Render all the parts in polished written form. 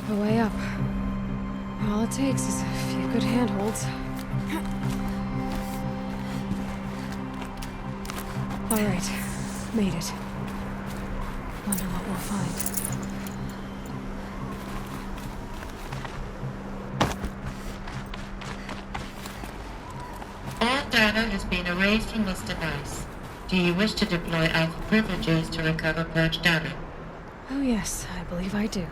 the way up. All it takes is a few good handholds. All right, made it. Wonder what we'll find. All data has been erased from this device. Do you wish to deploy alpha privileges to recover purged data? Oh yes, I believe I do.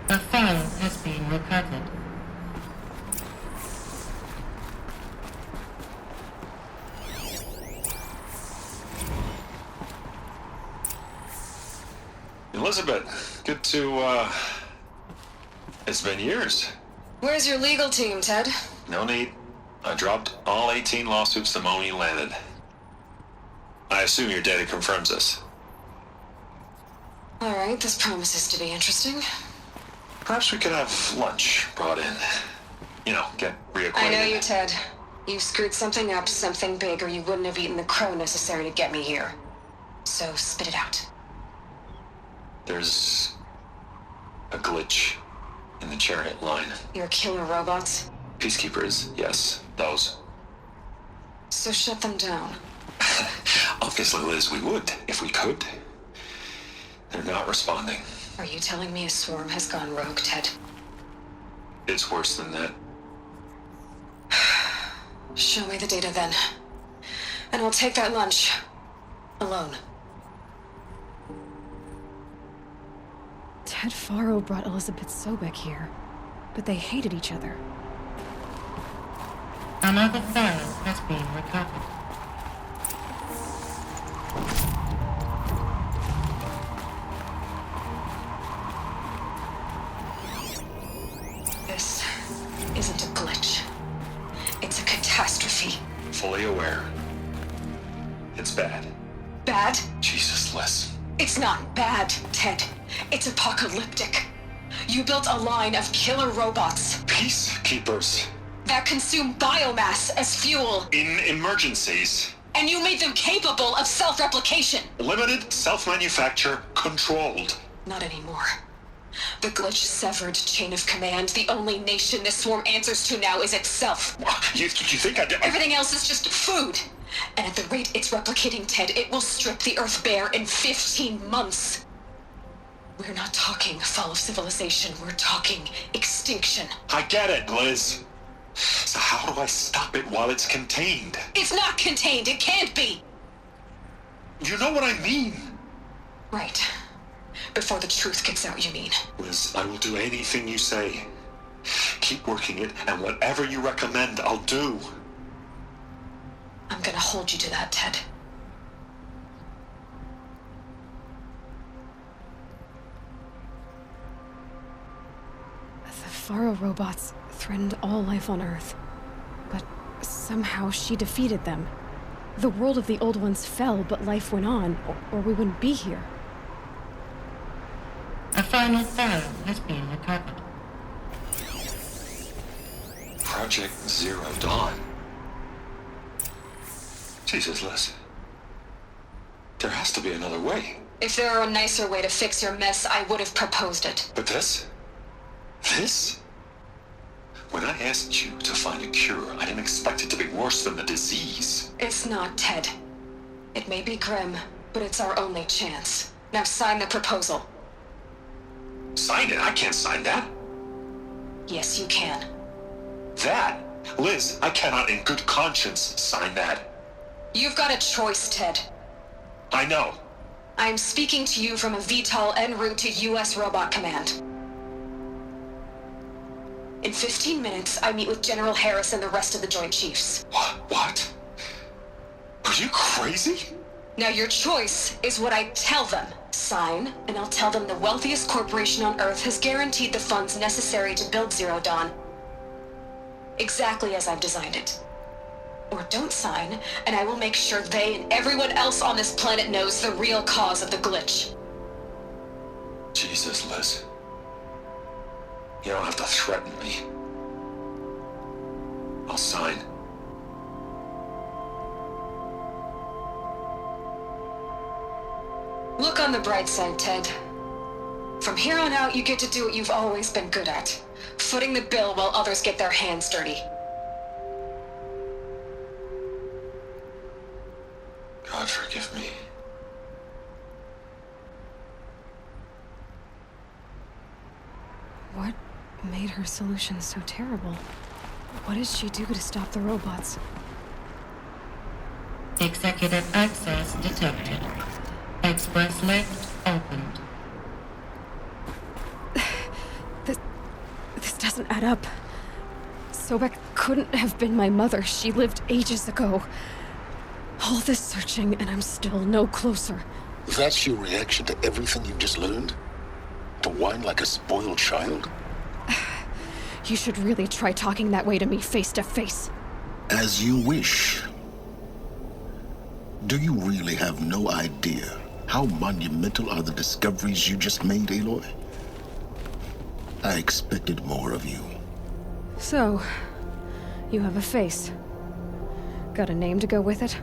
A file has been recovered. Elizabeth, good to, it's been years. Where's your legal team, Ted? No need. I dropped all 18 lawsuits the moment you landed. I assume your data confirms this. All right, this promises to be interesting. Perhaps we could have lunch brought in. You know, get reacquainted. I know you, Ted. You screwed something up, something big, or you wouldn't have eaten the crow necessary to get me here. So spit it out. There's a glitch in the chariot line. Your killer robots? Peacekeepers, yes, those. So shut them down. Obviously, Liz, we would, if we could. They're not responding. Are you telling me a swarm has gone rogue, Ted? It's worse than that. Show me the data then. And I'll take that lunch. Alone. Ted Faro brought Elizabeth Sobek here, but they hated each other. Another file has been recovered. This isn't a glitch. It's a catastrophe. Fully aware. It's bad. Bad? Jesus, Liz. It's not bad, Ted. It's apocalyptic. You built a line of killer robots Peacekeepers. that consume biomass as fuel, In emergencies. and you made them capable of self-replication. Limited, self-manufacture, controlled. Not anymore. The glitch severed chain of command. The only nation this swarm answers to now is itself. You think I did? Everything else is just food. And at the rate it's replicating, Ted, it will strip the Earth bare in 15 months. We're not talking fall of civilization. We're talking extinction. I get it, Liz. So how do I stop it while it's contained? It's not contained. It can't be. You know what I mean. Right. Before the truth gets out, you mean? Liz, I will do anything you say. Keep working it, and whatever you recommend, I'll do. I'm gonna hold you to that, Ted. The Faro robots threatened all life on Earth, but somehow she defeated them. The world of the old ones fell, but life went on, or we wouldn't be here. A final file has been recovered. Project Zero Dawn. Jesus, Liz. There has to be another way. If there were a nicer way to fix your mess, I would have proposed it. But this? This? When I asked you to find a cure, I didn't expect it to be worse than the disease. It's not, Ted. It may be grim, but it's our only chance. Now sign the proposal. Sign it? I can't sign that. Yes, you can. That? Liz, I cannot in good conscience sign that. You've got a choice, Ted. I know. I'm speaking to you from a VTOL en route to U.S. Robot Command. In 15 minutes, I meet with General Harris and the rest of the Joint Chiefs. What? Are you crazy? Now your choice is what I tell them. Sign, and I'll tell them the wealthiest corporation on Earth has guaranteed the funds necessary to build Zero Dawn. Exactly as I've designed it. Or don't sign, and I will make sure they and everyone else on this planet knows the real cause of the glitch. Jesus, Liz. You don't have to threaten me. I'll sign. Look on the bright side, Ted. From here on out, you get to do what you've always been good at. Footing the bill while others get their hands dirty. God forgive me. What made her solution so terrible? What did she do to stop the robots? Executive access detected. Express lift opened. This doesn't add up. Sobek couldn't have been my mother. She lived ages ago. All this searching, and I'm still no closer. That's your reaction to everything you've just learned? To whine like a spoiled child? You should really try talking that way to me face to face. As you wish. Do you really have no idea how monumental are the discoveries you just made, Aloy? I expected more of you. So, you have a face. Got a name to go with it?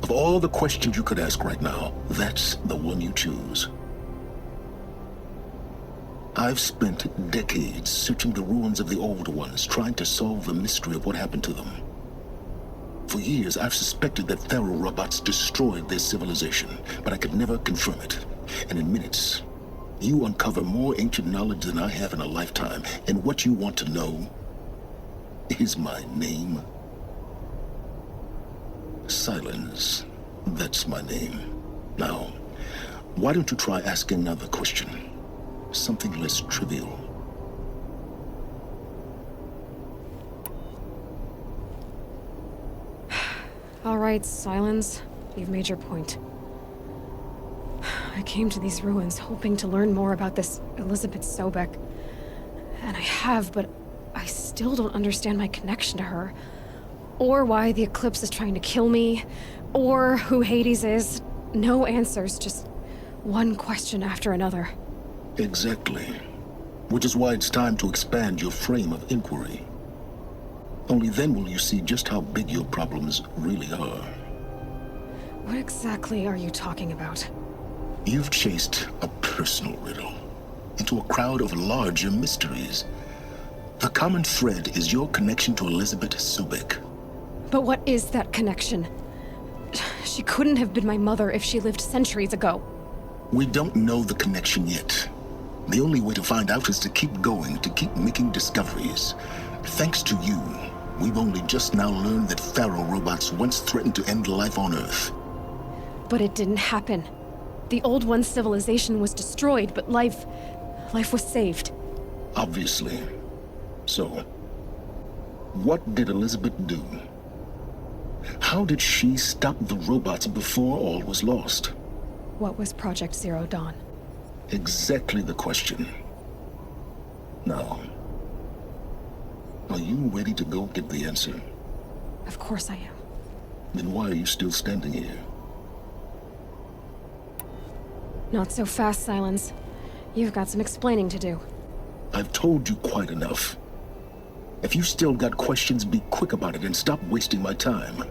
Of all the questions you could ask right now, that's the one you choose. I've spent decades searching the ruins of the old ones, trying to solve the mystery of what happened to them. For years, I've suspected that Pharaoh robots destroyed their civilization, but I could never confirm it. And in minutes, you uncover more ancient knowledge than I have in a lifetime. And what you want to know is my name. SYLENS. That's my name. Now, why don't you try asking another question? Something less trivial. All right, SYLENS. You've made your point. I came to these ruins hoping to learn more about this Elizabeth Sobek. And I have, but I still don't understand my connection to her. Or why the Eclipse is trying to kill me. Or who Hades is. No answers, just one question after another. Exactly. Which is why it's time to expand your frame of inquiry. Only then will you see just how big your problems really are. What exactly are you talking about? You've chased a personal riddle into a crowd of larger mysteries. The common thread is your connection to Elizabeth Sobek. But what is that connection? She couldn't have been my mother if she lived centuries ago. We don't know the connection yet. The only way to find out is to keep going, to keep making discoveries. Thanks to you, we've only just now learned that Pharaoh robots once threatened to end life on Earth. But it didn't happen. The Old One's civilization was destroyed, but life was saved. Obviously. So, what did Elizabeth do? How did she stop the robots before all was lost? What was Project Zero Dawn? Exactly the question. Now, are you ready to go get the answer? Of course I am. Then why are you still standing here? Not so fast, SYLENS. You've got some explaining to do. I've told you quite enough. If you still got questions, be quick about it and stop wasting my time.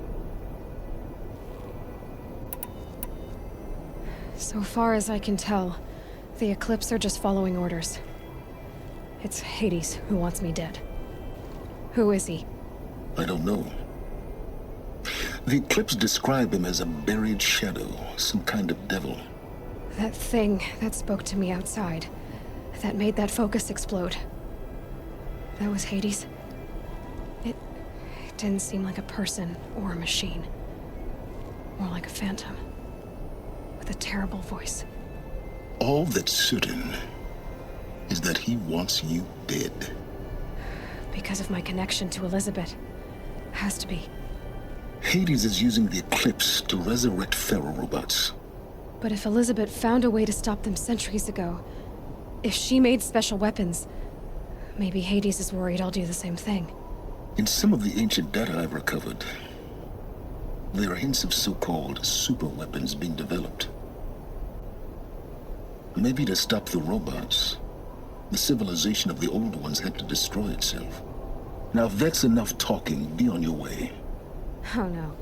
So far as I can tell, the Eclipse are just following orders. It's Hades who wants me dead. Who is he? I don't know. The Eclipse describe him as a buried shadow, some kind of devil. That thing that spoke to me outside, that made that focus explode. That was Hades. It didn't seem like a person or a machine. More like a phantom. With a terrible voice. All that's certain is that he wants you dead. Because of my connection to Elizabeth. Has to be. Hades is using the Eclipse to resurrect Pharaoh robots. But if Elizabeth found a way to stop them centuries ago, if she made special weapons, maybe Hades is worried I'll do the same thing. In some of the ancient data I've recovered, there are hints of so-called super weapons being developed. Maybe to stop the robots, the civilization of the old ones had to destroy itself. Now, if that's enough talking, be on your way. Oh no.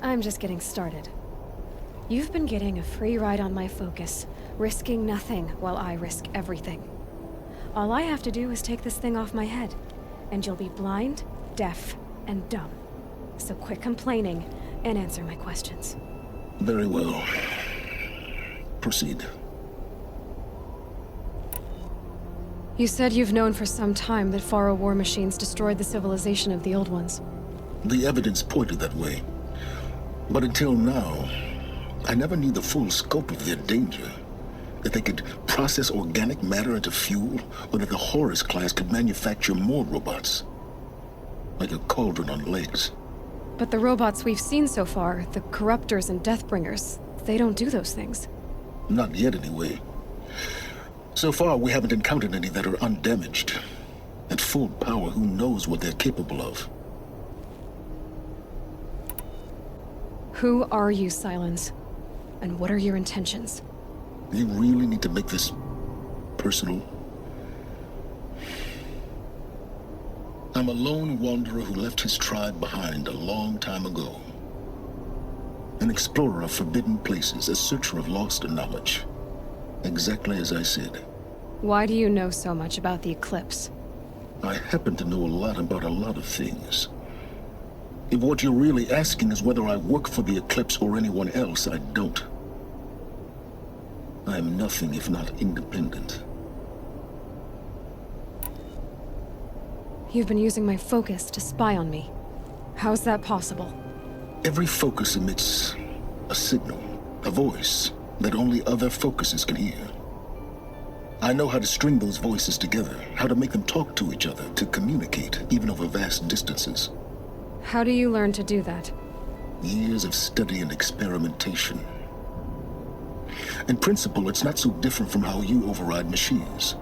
I'm just getting started. You've been getting a free ride on my focus, risking nothing while I risk everything. All I have to do is take this thing off my head, and you'll be blind, deaf, and dumb. So quit complaining and answer my questions. Very well. Proceed. You said you've known for some time that Faro war machines destroyed the civilization of the Old Ones. The evidence pointed that way. But until now, I never knew the full scope of their danger. That they could process organic matter into fuel, or that the Horus class could manufacture more robots. Like a cauldron on legs. But the robots we've seen so far, the Corruptors and Deathbringers, they don't do those things. Not yet, anyway. So far, we haven't encountered any that are undamaged. At full power, who knows what they're capable of? Who are you, SYLENS? And what are your intentions? You really need to make this personal? I'm a lone wanderer who left his tribe behind a long time ago. An explorer of forbidden places, a searcher of lost knowledge. Exactly as I said. Why do you know so much about the Eclipse? I happen to know a lot about a lot of things. If what you're really asking is whether I work for the Eclipse or anyone else, I don't. I am nothing if not independent. You've been using my focus to spy on me. How's that possible? Every focus emits a signal, a voice, that only other focuses can hear. I know how to string those voices together, how to make them talk to each other, to communicate, even over vast distances. How do you learn to do that? Years of study and experimentation. In principle, it's not so different from how you override machines.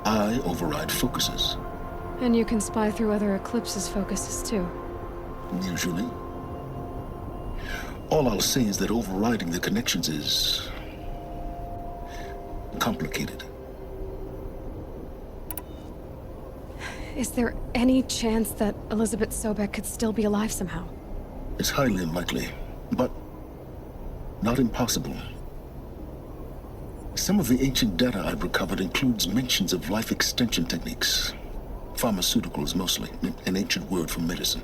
I override focuses. And you can spy through other Eclipse's focuses too. Usually. All I'll say is that overriding the connections is complicated. Is there any chance that Elizabeth Sobek could still be alive somehow? It's highly unlikely, but not impossible. Some of the ancient data I've recovered includes mentions of life extension techniques. Pharmaceuticals, mostly, an ancient word for medicine.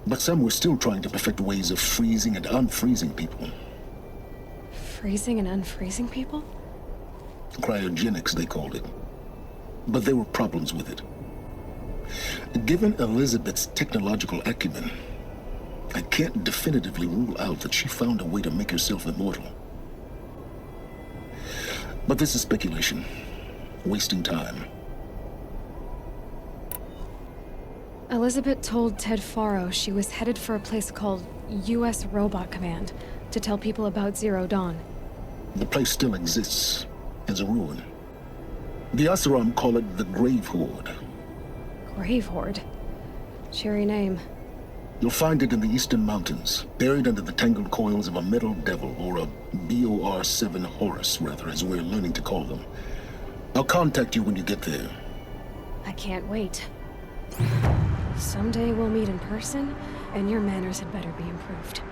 But some were still trying to perfect ways of freezing and unfreezing people. Freezing and unfreezing people? Cryogenics, they called it. But there were problems with it. Given Elizabeth's technological acumen, I can't definitively rule out that she found a way to make herself immortal. But this is speculation. Wasting time. Elizabeth told Ted Faro she was headed for a place called U.S. Robot Command to tell people about Zero Dawn. The place still exists as a ruin. The Oseram call it the Grave Horde. Grave Horde? Cheery name. You'll find it in the eastern mountains, buried under the tangled coils of a metal devil, or a BOR-7 Horus, rather, as we're learning to call them. I'll contact you when you get there. I can't wait. Someday we'll meet in person, and your manners had better be improved.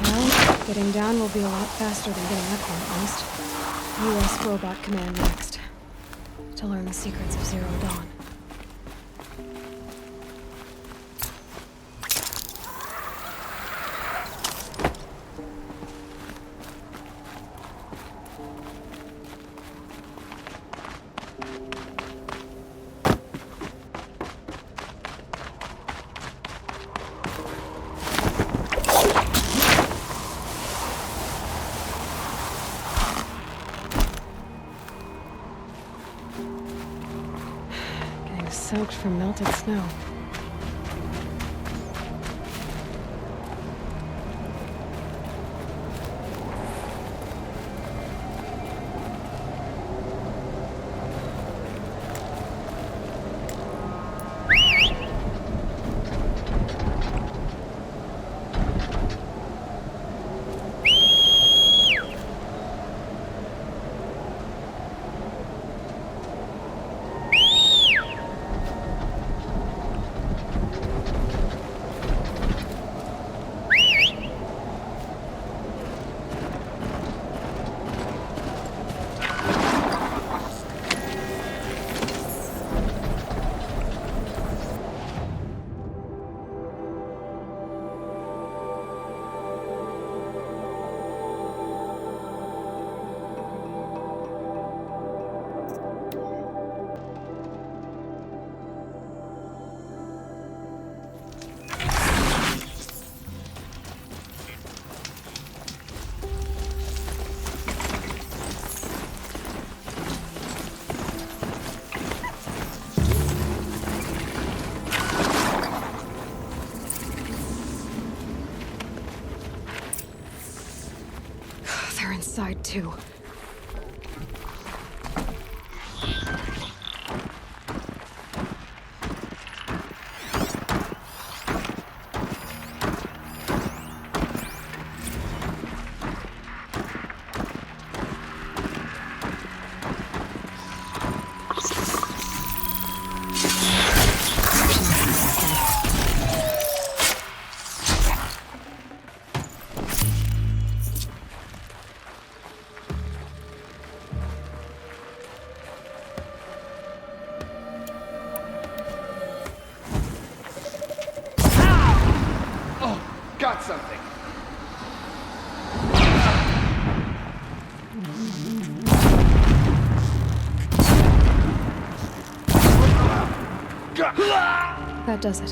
Well, getting down will be a lot faster than getting up here, at least. U.S. Robot Command next. To learn the secrets of Zero Dawn. Soaked from melted snow. side, too. Got something. That does it.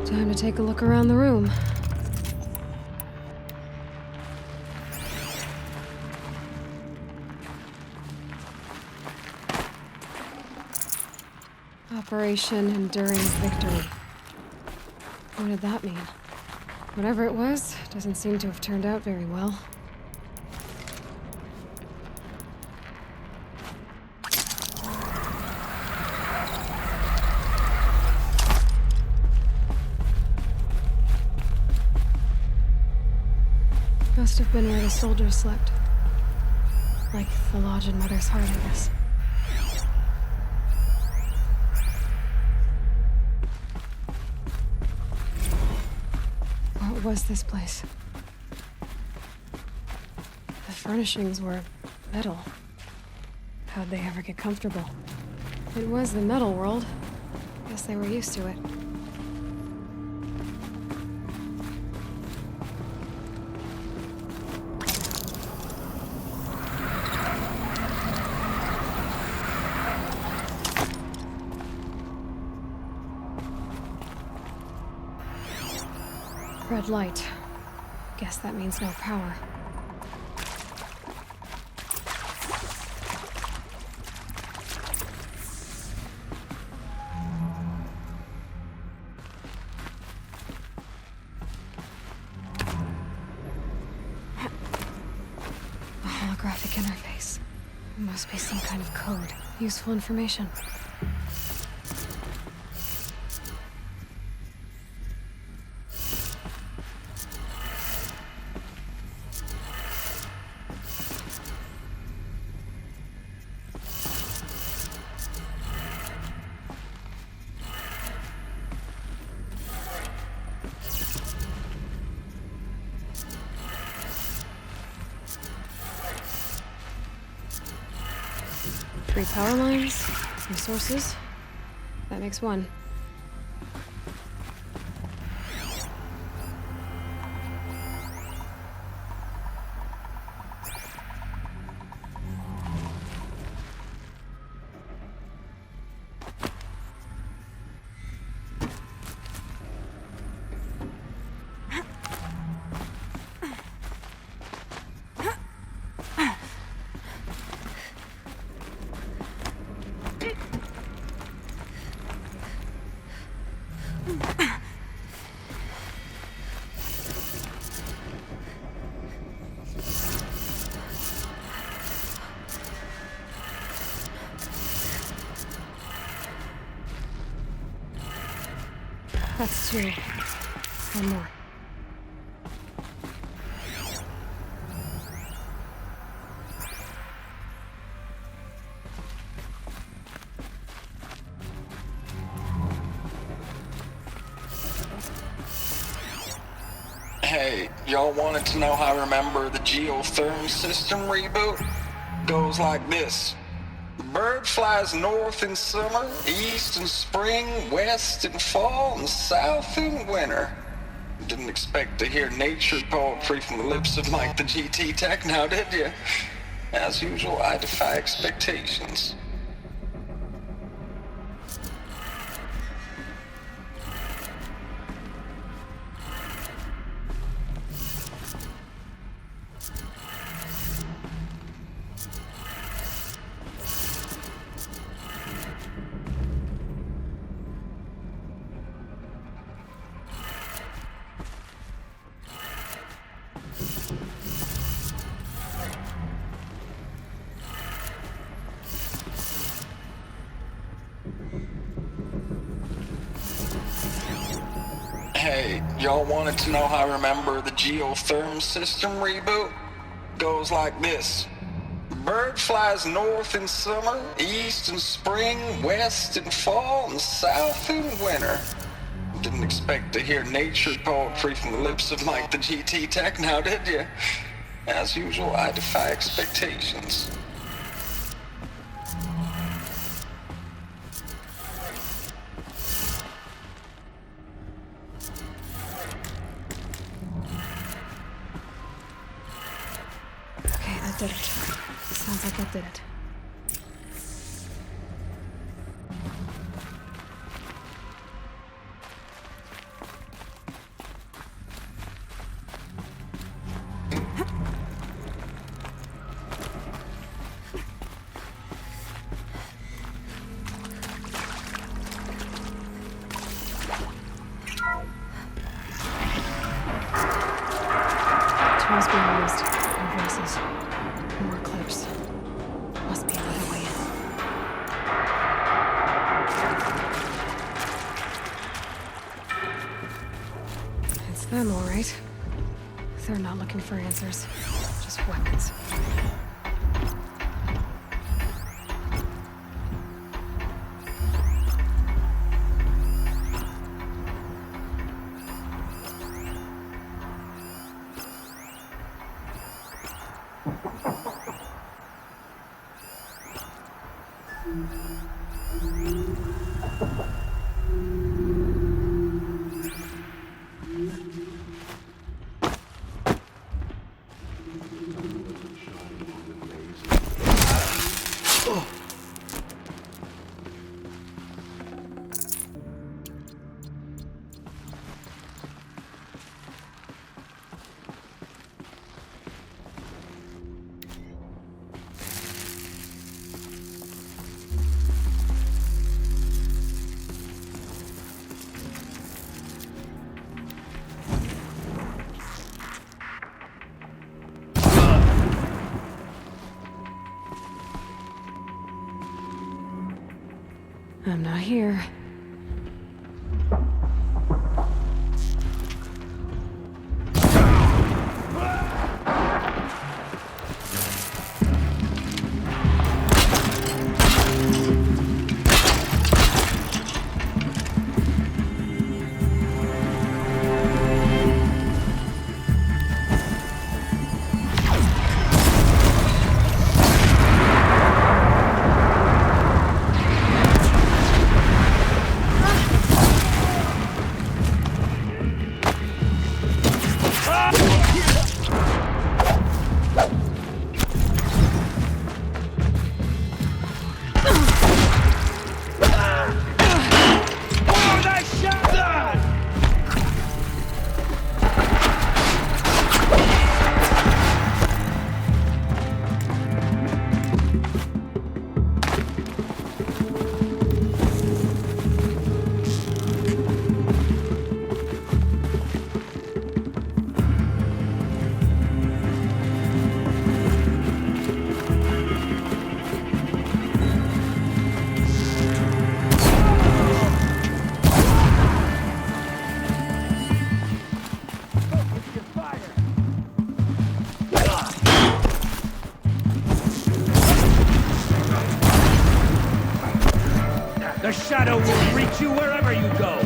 Time to take a look around the room. Operation Enduring Victory. What did that mean? Whatever it was, doesn't seem to have turned out very well. Must have been where the soldiers slept. Like the lodge in Mother's Heart, I guess. What was this place? The furnishings were metal. How'd they ever get comfortable? It was the metal world. Guess they were used to it. Red light. Guess that means no power. A holographic interface. It must be some kind of code. Useful information. Three power lines, some sources. That makes one. That's two. One more. Hey, y'all wanted to know how I remember the geotherm system reboot? Goes like this. The bird flies north in summer, east in spring, west in fall, and south in winter. Didn't expect to hear nature poetry from the lips of Mike the GT Tech now, did you? As usual, I defy expectations. Hey, y'all wanted to know how I remember the geotherm system reboot? Goes like this. Bird flies north in summer, east in spring, west in fall, and south in winter. Didn't expect to hear nature poetry from the lips of Mike the GT Tech now, did you? As usual, I defy expectations. Okay, that did it. Sounds like that did it. Tools being used. More voices. More clips. Must be another way in. It's them, all right. They're not looking for answers. Just weapons. I'm not here. The shadow will reach you wherever you go.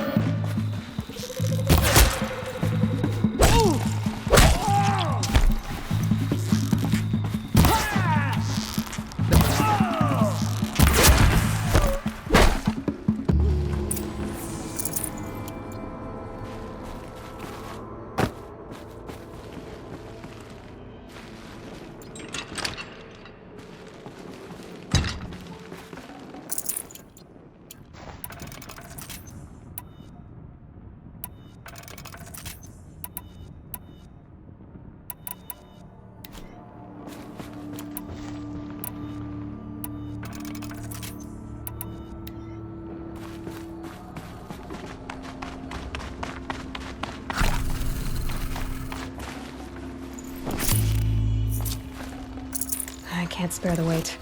I can't spare the weight.